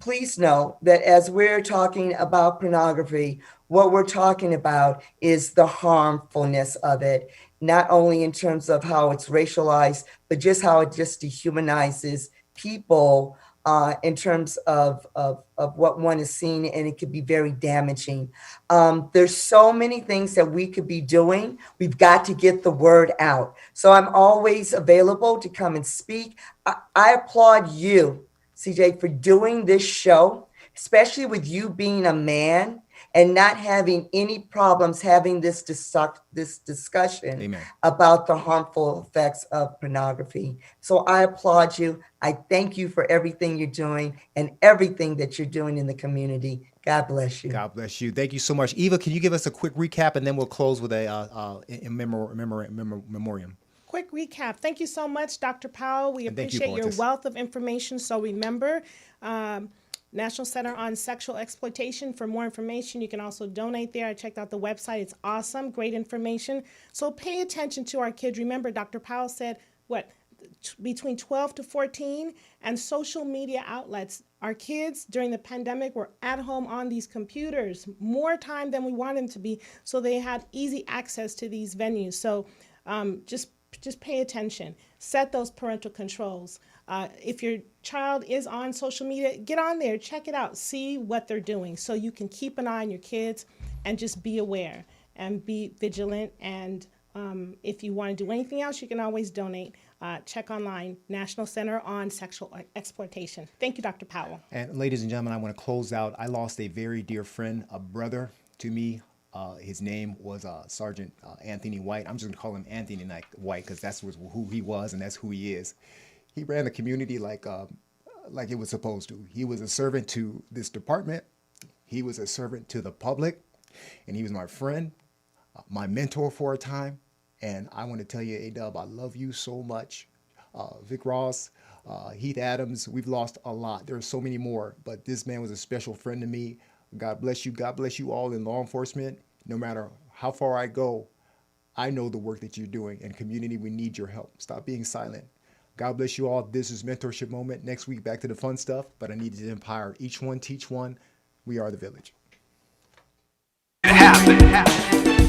[SPEAKER 6] please know that as we're talking about pornography, what we're talking about is the harmfulness of it, not only in terms of how it's racialized, but just how it just dehumanizes people in terms of what one is seeing, and it could be very damaging. There's so many things that we could be doing. We've got to get the word out. So I'm always available to come and speak. I applaud you, CJ, for doing this show, especially with you being a man and not having any problems having this discussion
[SPEAKER 1] Amen.
[SPEAKER 6] about the harmful effects of pornography. So I applaud you. I thank you for everything you're doing and everything that you're doing in the community. God bless you.
[SPEAKER 1] God bless you. Thank you so much. Eva, can you give us a quick recap, and then we'll close with a memoriam.
[SPEAKER 3] Quick recap. Thank you so much, Dr. Powell. We
[SPEAKER 1] And thank you,
[SPEAKER 3] appreciate your
[SPEAKER 1] Poetess.
[SPEAKER 3] wealth of information. So remember, National Center on Sexual Exploitation. For more information, you can also donate there. I checked out the website. It's awesome. Great information. So pay attention to our kids. Remember, Dr. Powell said, between 12 to 14, and social media outlets. Our kids during the pandemic were at home on these computers more time than we want them to be, so they had easy access to these venues. So just pay attention. Set those parental controls. If your child is on social media, get on there, check it out, see what they're doing, so you can keep an eye on your kids and just be aware and be vigilant. And if you want to do anything else, you can always donate. Check online, National Center on Sexual Exploitation. Thank you, Dr. Powell.
[SPEAKER 1] And ladies and gentlemen, I want to close out. I lost a very dear friend, a brother to me. His name was Sergeant Anthony White. I'm just going to call him Anthony White because that's who he was and that's who he is. He ran the community like it was supposed to. He was a servant to this department. He was a servant to the public. And he was my friend, my mentor for a time. And I want to tell you, A-Dub, I love you so much. Vic Ross, Heath Adams, we've lost a lot. There are so many more, but this man was a special friend to me. God bless you. God bless you all in law enforcement. No matter how far I go, I know the work that you're doing. And community, we need your help. Stop being silent. God bless you all. This is Mentorship Moment. Next week, back to the fun stuff, but I need to empower each one, teach one. We are the village.
[SPEAKER 2] It happened.